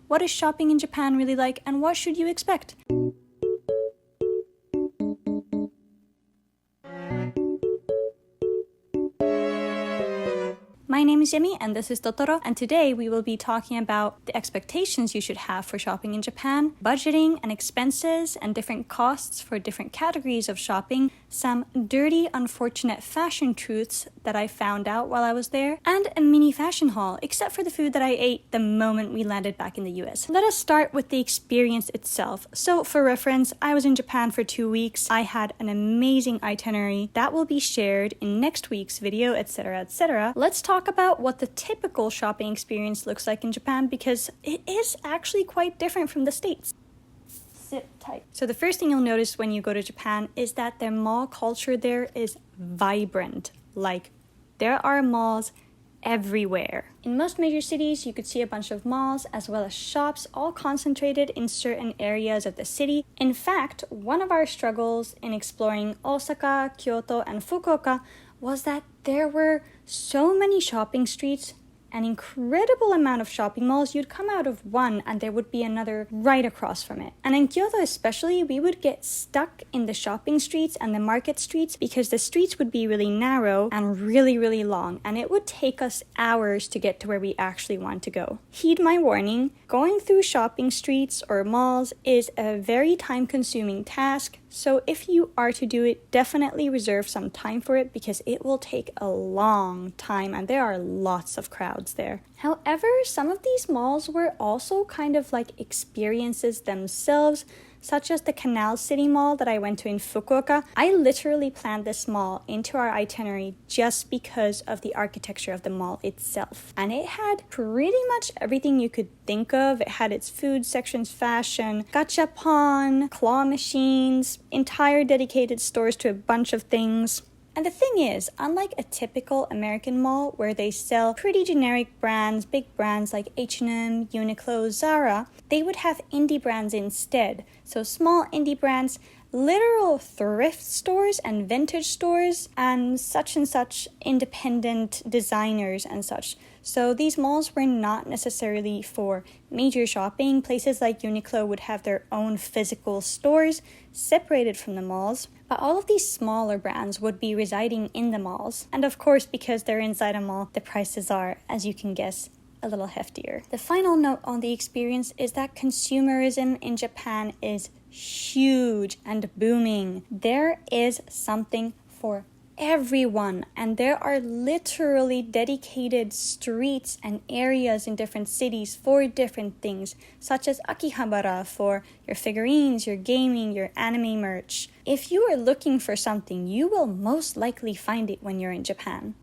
what is shopping in Japan really like and what should you expect? My name is Yemi and this is Totoro, and today we will be talking about the expectations you should have for shopping in Japan, budgeting and expenses and different costs for different categories of shopping, some dirty, unfortunate fashion truths that I found out while I was there, and a mini fashion haul, except for the food that I ate the moment we landed back in the US. Let us start with the experience itself. So for reference, I was in Japan for 2 weeks. I had an amazing itinerary that will be shared in next week's video, etc., etc. Let's talk about what the typical shopping experience looks like in Japan, because it is actually quite different from the States. Sit tight. So the first thing you'll notice when you go to Japan is that their mall culture there is vibrant. Like, there are malls everywhere. In most major cities, you could see a bunch of malls as well as shops all concentrated in certain areas of the city. In fact, one of our struggles in exploring Osaka, Kyoto, and Fukuoka was that there were so many shopping streets, an incredible amount of shopping malls. You'd come out of one and there would be another right across from it. And in Kyoto especially, we would get stuck in the shopping streets and the market streets because the streets would be really narrow and really, really long, and it would take us hours to get to where we actually want to go. Heed my warning, going through shopping streets or malls is a very time-consuming task, so if you are to do it, definitely reserve some time for it because it will take a long time and there are lots of crowds there. However, some of these malls were also kind of like experiences themselves, such as the Canal City Mall that I went to in Fukuoka. I literally planned this mall into our itinerary just because of the architecture of the mall itself. And it had pretty much everything you could think of. It had its food sections, fashion, gachapon, claw machines, entire dedicated stores to a bunch of things. And the thing is, unlike a typical American mall where they sell pretty generic brands, big brands like H&M, Uniqlo, Zara, they would have indie brands instead. So small indie brands, literal thrift stores and vintage stores, and such independent designers and such. So these malls were not necessarily for major shopping. Places like Uniqlo would have their own physical stores separated from the malls, but all of these smaller brands would be residing in the malls. And of course, because they're inside a mall, the prices are, as you can guess, a little heftier. The final note on the experience is that consumerism in Japan is huge and booming. There is something for everyone, and there are literally dedicated streets and areas in different cities for different things, such as Akihabara for your figurines, your gaming, your anime merch. If you are looking for something, you will most likely find it when you're in Japan.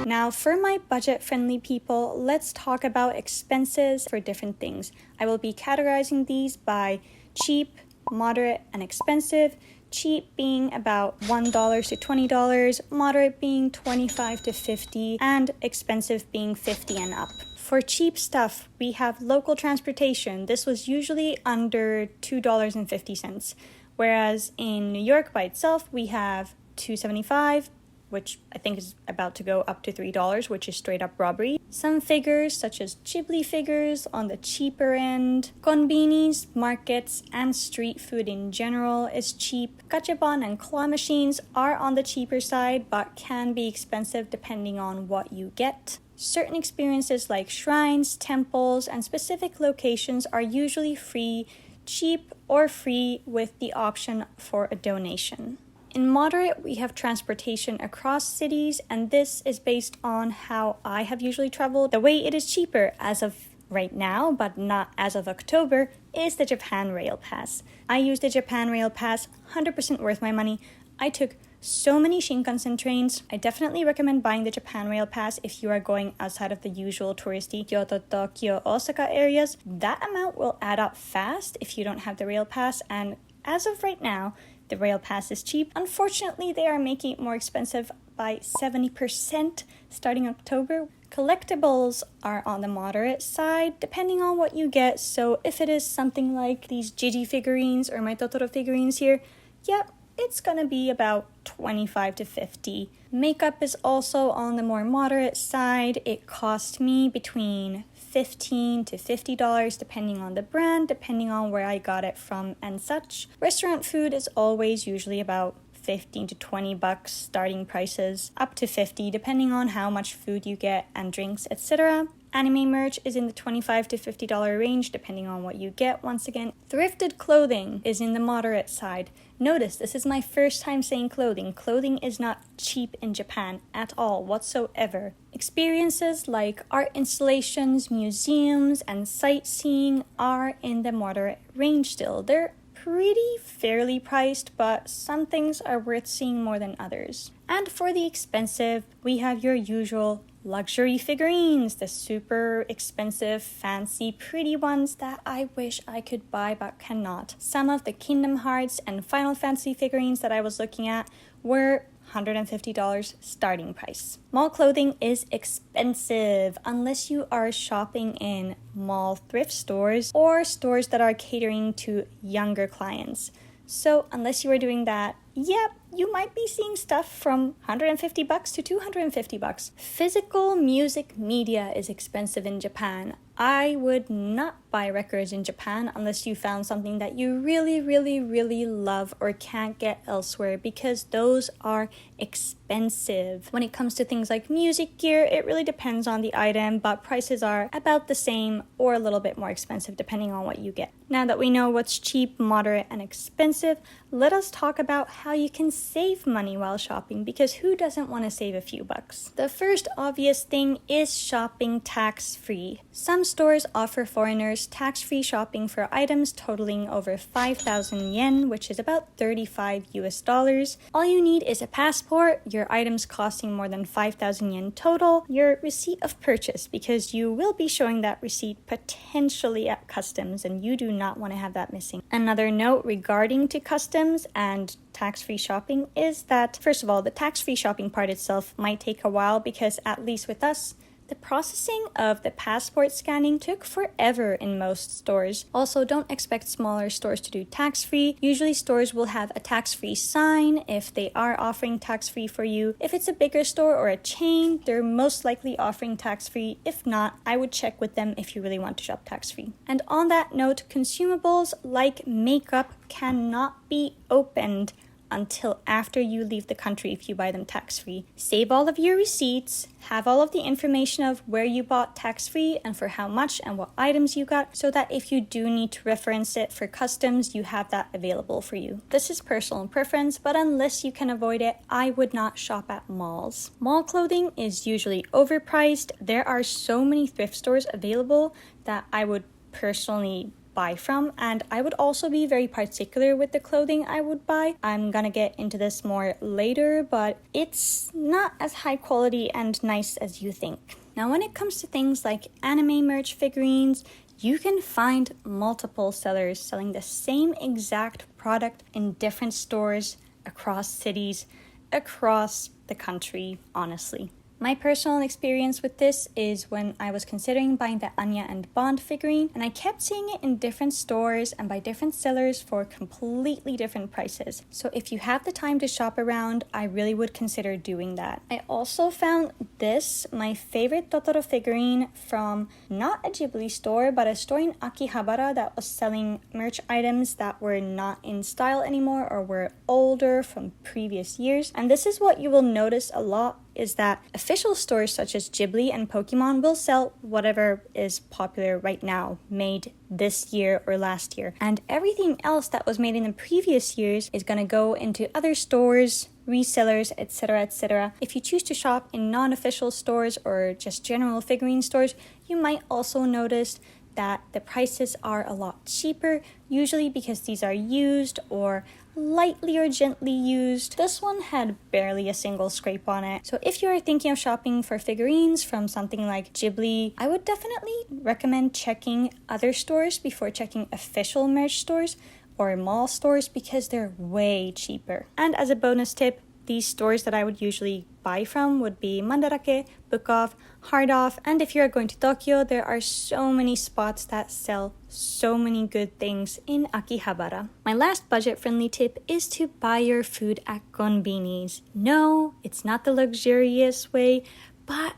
Now, for my budget-friendly people, let's talk about expenses for different things. I will be categorizing these by cheap, moderate, and expensive. Cheap being about $1 to $20, moderate being $25 to $50, and expensive being $50 and up. For cheap stuff, we have local transportation. This was usually under $2.50, whereas in New York by itself, we have $2.75, which I think is about to go up to $3, which is straight up robbery. Some figures, such as Ghibli figures, on the cheaper end. Konbinis, markets, and street food in general is cheap. Gachapon and claw machines are on the cheaper side, but can be expensive depending on what you get. Certain experiences like shrines, temples, and specific locations are usually free, cheap, or free with the option for a donation. In moderate, we have transportation across cities, and this is based on how I have usually traveled. The way it is cheaper as of right now, but not as of October, is the Japan Rail Pass. I used the Japan Rail Pass, 100% worth my money. I took so many Shinkansen trains. I definitely recommend buying the Japan Rail Pass if you are going outside of the usual touristy Kyoto, Tokyo, Osaka areas. That amount will add up fast if you don't have the Rail Pass, and as of right now, the Rail Pass is cheap. Unfortunately, they are making it more expensive by 70% starting October. Collectibles are on the moderate side, depending on what you get. So if it is something like these Gigi figurines or my Totoro figurines here, yeah, it's gonna be about $25 to $50. Makeup is also on the more moderate side. It cost me between $15 to $50 depending on the brand, depending on where I got it from and such. Restaurant food is always usually about $15 to $20 starting prices, up to $50 depending on how much food you get and drinks, etc. Anime merch is in the $25 to $50 range depending on what you get. Once again, thrifted clothing is in the moderate side. Notice this is my first time saying clothing. Clothing is not cheap in Japan at all whatsoever. Experiences like art installations, museums, and sightseeing are in the moderate range still. They're pretty fairly priced, but some things are worth seeing more than others. And for the expensive, we have your usual luxury figurines, the super expensive, fancy, pretty ones that I wish I could buy but cannot. Some of the Kingdom Hearts and Final Fantasy figurines that I was looking at were $150 starting price. Mall clothing is expensive unless you are shopping in mall thrift stores or stores that are catering to younger clients. So unless you are doing that, yep, you might be seeing stuff from $150 to $250. Physical music media is expensive in Japan. I would not buy records in Japan unless you found something that you really, really, really love or can't get elsewhere, because those are expensive. When it comes to things like music gear, it really depends on the item, but prices are about the same or a little bit more expensive depending on what you get. Now that we know what's cheap, moderate, and expensive, let us talk about how you can save money while shopping, because who doesn't want to save a few bucks? The first obvious thing is shopping tax-free. Some stores offer foreigners tax-free shopping for items totaling over 5,000 yen, which is about $35 US. All you need is a passport, your items costing more than 5,000 yen total, your receipt of purchase, because you will be showing that receipt potentially at customs and you do not want to have that missing. Another note regarding to customs and tax-free shopping is that, first of all, the tax-free shopping part itself might take a while, because at least with us, the processing of the passport scanning took forever in most stores. Also, don't expect smaller stores to do tax-free. Usually stores will have a tax-free sign if they are offering tax-free for you. If it's a bigger store or a chain, they're most likely offering tax-free. If not, I would check with them if you really want to shop tax-free. And on that note, consumables like makeup cannot be opened until after you leave the country if you buy them tax-free. Save all of your receipts, have all of the information of where you bought tax-free and for how much and what items you got, so that if you do need to reference it for customs, you have that available for you. This is personal preference, but unless you can avoid it, I would not shop at malls. Mall clothing is usually overpriced. There are so many thrift stores available that I would personally buy from, and I would also be very particular with the clothing I would buy. I'm gonna get into this more later, but it's not as high quality and nice as you think. Now, when it comes to things like anime merch figurines, you can find multiple sellers selling the same exact product in different stores across cities, across the country, honestly. My personal experience with this is when I was considering buying the Anya and Bond figurine, and I kept seeing it in different stores and by different sellers for completely different prices. So if you have the time to shop around, I really would consider doing that. I also found this, my favorite Totoro figurine, from not a Ghibli store, but a store in Akihabara that was selling merch items that were not in style anymore or were older from previous years. And this is what you will notice a lot, is that official stores such as Ghibli and Pokemon will sell whatever is popular right now, made this year or last year. And everything else that was made in the previous years is going to go into other stores, resellers, etc., etc. If you choose to shop in non-official stores or just general figurine stores, you might also notice that the prices are a lot cheaper, usually because these are used or lightly or gently used. This one had barely a single scrape on it. So if you are thinking of shopping for figurines from something like Ghibli, I would definitely recommend checking other stores before checking official merch stores or mall stores, because they're way cheaper. And as a bonus tip, these stores that I would usually buy from would be Mandarake, Book Off, hard off. And if you're going to Tokyo, there are so many spots that sell so many good things in Akihabara. My last budget-friendly tip is to buy your food at konbinis. No, it's not the luxurious way, but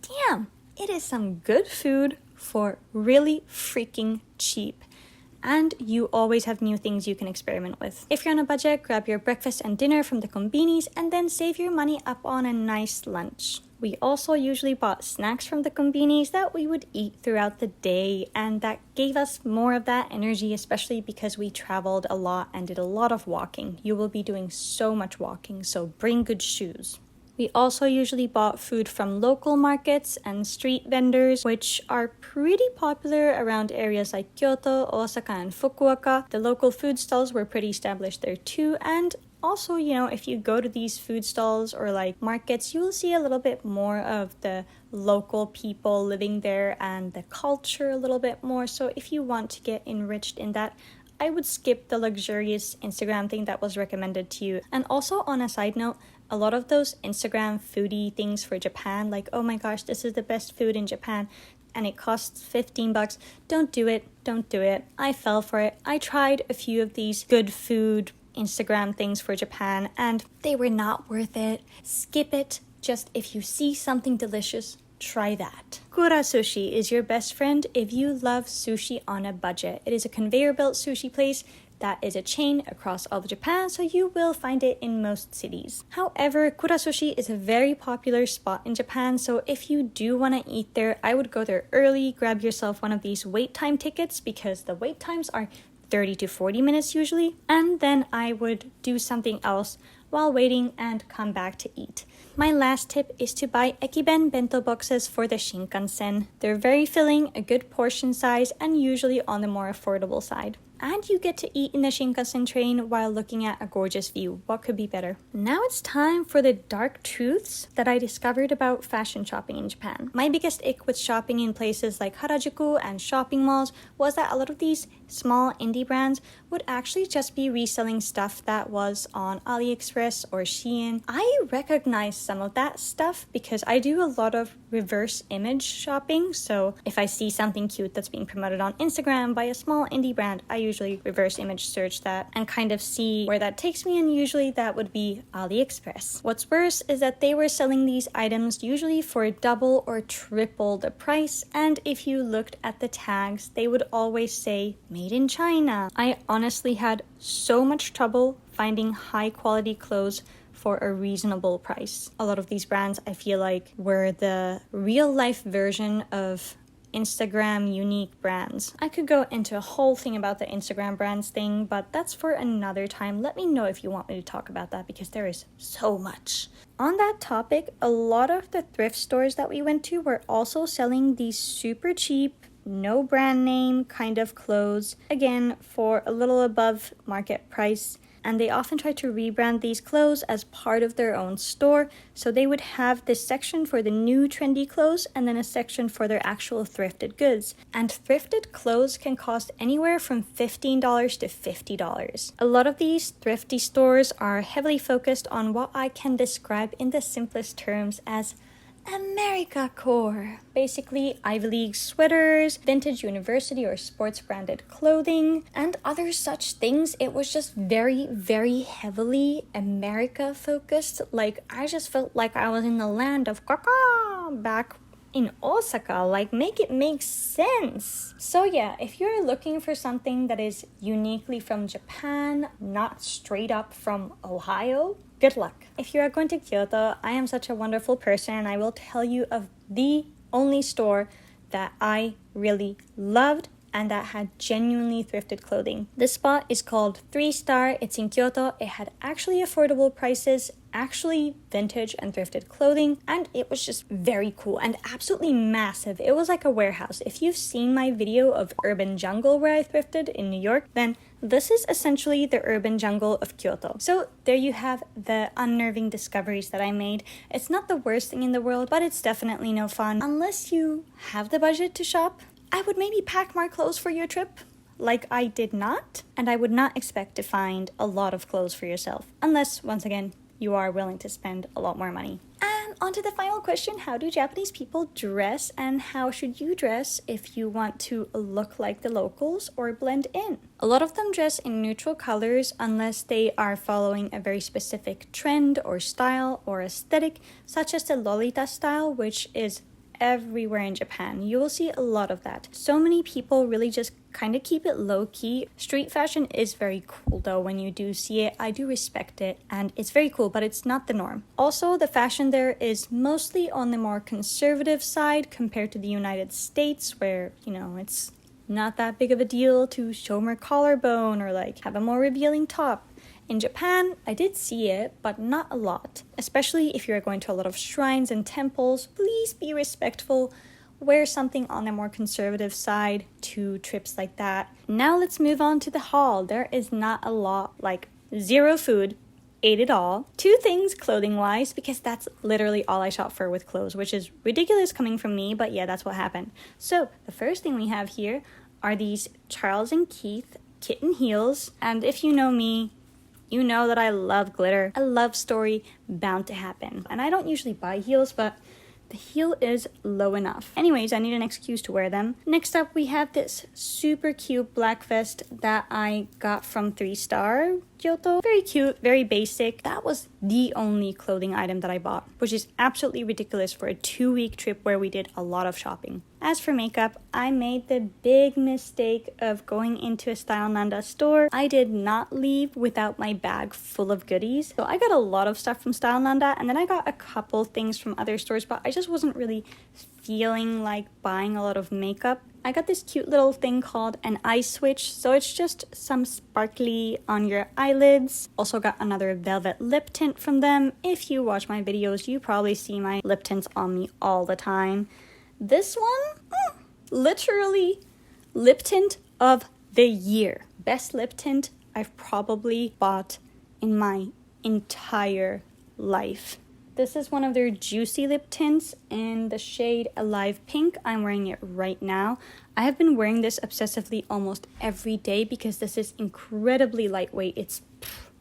damn, it is some good food for really freaking cheap. And you always have new things you can experiment with. If you're on a budget, grab your breakfast and dinner from the konbinis and then save your money up on a nice lunch. We also usually bought snacks from the konbinis that we would eat throughout the day, and that gave us more of that energy, especially because we traveled a lot and did a lot of walking. You will be doing so much walking, so bring good shoes. We also usually bought food from local markets and street vendors, which are pretty popular around areas like Kyoto, Osaka, and Fukuoka. The local food stalls were pretty established there too, and also, if you go to these food stalls or like markets, you'll see a little bit more of the local people living there and the culture a little bit more. So if you want to get enriched in that, I would skip the luxurious Instagram thing that was recommended to you. And also, on a side note, a lot of those Instagram foodie things for Japan, like, oh my gosh, this is the best food in Japan, and it costs $15. Don't do it. Don't do it. I fell for it. I tried a few of these good food Instagram things for Japan, and they were not worth it. Skip it. Just if you see something delicious, try that. Kura Sushi is your best friend if you love sushi on a budget. It is a conveyor belt sushi place that is a chain across all of Japan, so you will find it in most cities. However, Kura Sushi is a very popular spot in Japan, so if you do want to eat there, I would go there early, grab yourself one of these wait time tickets because the wait times are 30 to 40 minutes usually, and then I would do something else while waiting and come back to eat. My last tip is to buy Ekiben bento boxes for the Shinkansen. They're very filling, a good portion size, and usually on the more affordable side. And you get to eat in the Shinkansen train while looking at a gorgeous view. What could be better? Now it's time for the dark truths that I discovered about fashion shopping in Japan. My biggest ick with shopping in places like Harajuku and shopping malls was that a lot of these small indie brands would actually just be reselling stuff that was on AliExpress or Shein. I recognize some of that stuff because I do a lot of reverse image shopping. So if I see something cute that's being promoted on Instagram by a small indie brand, I usually reverse image search that and kind of see where that takes me, and usually that would be AliExpress. What's worse is that they were selling these items usually for double or triple the price, and if you looked at the tags, they would always say made in China. I honestly had so much trouble finding high quality clothes for a reasonable price. A lot of these brands, I feel like, were the real life version of Instagram unique brands. I could go into a whole thing about the Instagram brands thing, but that's for another time. Let me know if you want me to talk about that because there is so much. On that topic, a lot of the thrift stores that we went to were also selling these super cheap, no brand name kind of clothes, again for a little above market price. And they often try to rebrand these clothes as part of their own store. So they would have this section for the new trendy clothes and then a section for their actual thrifted goods. And thrifted clothes can cost anywhere from $15 to $50. A lot of these thrifty stores are heavily focused on what I can describe in the simplest terms as America core. Basically, Ivy League sweaters, vintage university or sports branded clothing, and other such things. It was just very, very heavily America focused. Like, I just felt like I was in the land of caca back in Osaka. Like, make it make sense. So yeah, if you're looking for something that is uniquely from Japan, not straight up from Ohio, good luck. If you are going to Kyoto, I am such a wonderful person and I will tell you of the only store that I really loved and that had genuinely thrifted clothing. This spot is called 3 Star. It's in Kyoto. It had actually affordable prices, actually vintage and thrifted clothing, and it was just very cool and absolutely massive. It was like a warehouse. If you've seen my video of Urban Jungle where I thrifted in New York, then this is essentially the urban jungle of Kyoto. So there you have the unnerving discoveries that I made. It's not the worst thing in the world, but it's definitely no fun. Unless you have the budget to shop, I would maybe pack more clothes for your trip, like I did not. And I would not expect to find a lot of clothes for yourself, unless, once again, you are willing to spend a lot more money. And on to the final question. How do Japanese people dress, and how should you dress if you want to look like the locals or blend in? A lot of them dress in neutral colors unless they are following a very specific trend or style or aesthetic, such as the Lolita style, which is everywhere in Japan. You will see a lot of that. So many people really just kind of keep it low-key. Street fashion is very cool though. When you do see it, I do respect it, and it's very cool, but it's not the norm. Also, the fashion there is mostly on the more conservative side compared to the United States, where, you know, it's not that big of a deal to show more collarbone or like have a more revealing top. In Japan, I did see it, but not a lot. Especially if you're going to a lot of shrines and temples, please be respectful. Wear something on the more conservative side to trips like that. Now let's move on to the haul. There is not a lot, like zero food, ate it all. 2 things clothing-wise, because that's literally all I shop for with clothes, which is ridiculous coming from me, but yeah, that's what happened. So the first thing we have here are these Charles & Keith kitten heels, and if you know me, you know that I love glitter. A love story bound to happen. And I don't usually buy heels, but the heel is low enough. Anyways, I need an excuse to wear them. Next up, we have this super cute black vest that I got from 3 Star Kyoto. Very cute, very basic. That was the only clothing item that I bought, which is absolutely ridiculous for a 2-week trip where we did a lot of shopping. As for makeup, I made the big mistake of going into a Style Nanda store. I did not leave without my bag full of goodies. So I got a lot of stuff from Style Nanda, and then I got a couple things from other stores, but I just wasn't really feeling like buying a lot of makeup. I got this cute little thing called an eye switch, so it's just some sparkly on your eyelids. Also got another velvet lip tint from them. If you watch my videos, you probably see my lip tints on me all the time. This one, literally lip tint of the year. Best lip tint I've probably bought in my entire life. This is one of their juicy lip tints in the shade Alive Pink. I'm wearing it right now. I have been wearing this obsessively almost every day because this is incredibly lightweight. It's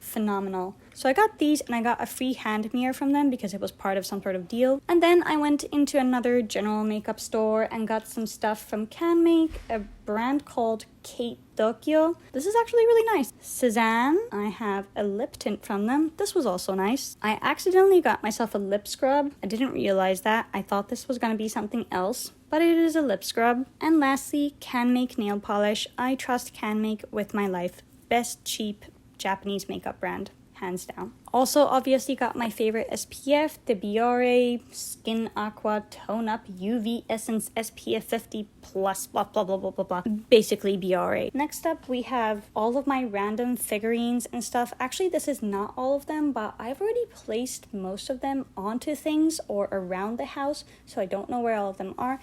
phenomenal. So I got these, and I got a free hand mirror from them because it was part of some sort of deal. And then I went into another general makeup store and got some stuff from CanMake, a brand called Kate Tokyo. This is actually really nice. Cezanne, I have a lip tint from them. This was also nice. I accidentally got myself a lip scrub. I didn't realize that. I thought this was going to be something else, but it is a lip scrub. And lastly, CanMake nail polish. I trust CanMake with my life. Best cheap Japanese makeup brand, hands down. Also, obviously got my favorite SPF, the Biore Skin Aqua Tone Up UV Essence SPF 50 plus blah blah blah blah blah blah. Basically Biore. Next up, we have all of my random figurines and stuff. Actually, this is not all of them, but I've already placed most of them onto things or around the house, so I don't know where all of them are.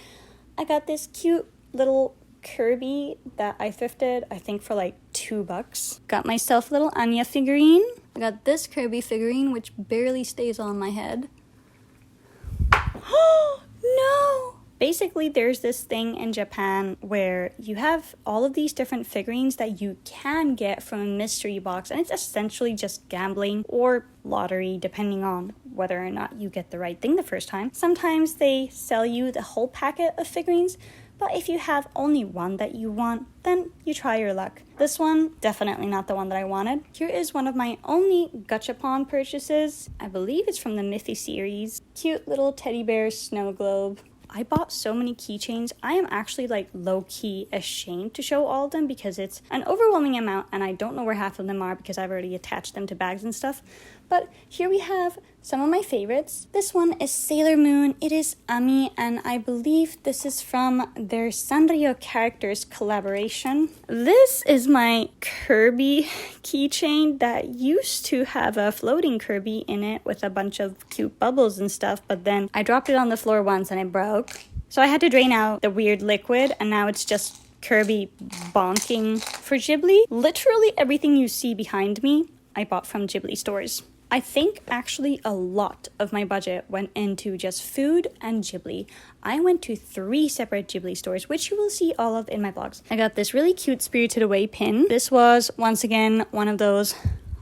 I got this cute little Kirby that I thrifted, I think for like $2. Got myself a little Anya figurine. I got this Kirby figurine, which barely stays on my head. Oh no! Basically, there's this thing in Japan where you have all of these different figurines that you can get from a mystery box, and it's essentially just gambling or lottery, depending on whether or not you get the right thing the first time. Sometimes they sell you the whole packet of figurines, but if you have only one that you want, then you try your luck. This one, definitely not the one that I wanted. Here is one of my only gachapon purchases. I believe it's from the Miffy series. Cute little teddy bear snow globe. I bought so many keychains. I am actually like low-key ashamed to show all of them because it's an overwhelming amount, and I don't know where half of them are because I've already attached them to bags and stuff. But here we have some of my favorites. This one is Sailor Moon. It is Ami, and I believe this is from their Sanrio Characters collaboration. This is my Kirby keychain that used to have a floating Kirby in it with a bunch of cute bubbles and stuff, but then I dropped it on the floor once and it broke. So I had to drain out the weird liquid, and now it's just Kirby bonking. For Ghibli, literally everything you see behind me, I bought from Ghibli stores. I think actually a lot of my budget went into just food and Ghibli. I went to 3 separate Ghibli stores, which you will see all of in my vlogs. I got this really cute Spirited Away pin. This was, once again, one of those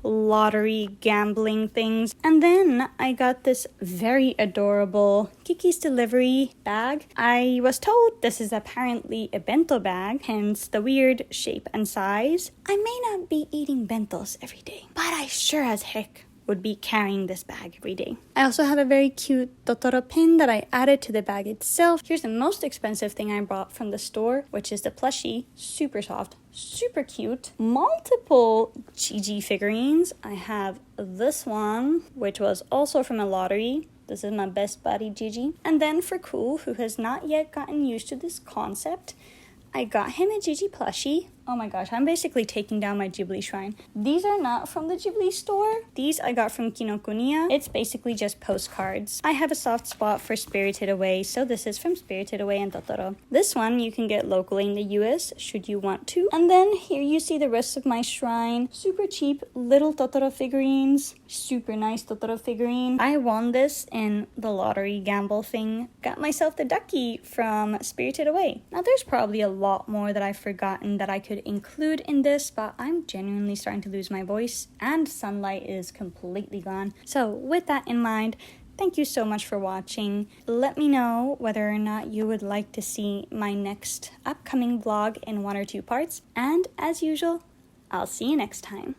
lottery gambling things. And then I got this very adorable Kiki's Delivery bag. I was told this is apparently a bento bag, hence the weird shape and size. I may not be eating bentos every day, but I sure as heck would be carrying this bag every day. I also have a very cute Totoro pin that I added to the bag itself. Here's the most expensive thing I bought from the store, which is the plushie. Super soft, super cute. Multiple Gigi figurines. I have this one, which was also from a lottery. This is my best buddy Gigi. And then for Cool, who has not yet gotten used to this concept, I got him a Gigi plushie. Oh my gosh, I'm basically taking down my Ghibli shrine. These are not from the Ghibli store. These I got from Kinokuniya. It's basically just postcards. I have a soft spot for Spirited Away, so this is from Spirited Away and Totoro. This one you can get locally in the US, should you want to. And then here you see the rest of my shrine. Super cheap little Totoro figurines. Super nice Totoro figurine. I won this in the lottery gamble thing. Got myself the ducky from Spirited Away. Now there's probably a lot more that I've forgotten that I could include in this, but I'm genuinely starting to lose my voice and sunlight is completely gone. So with that in mind, thank you so much for watching. Let me know whether or not you would like to see my next upcoming vlog in 1 or 2 parts, and as usual, I'll see you next time.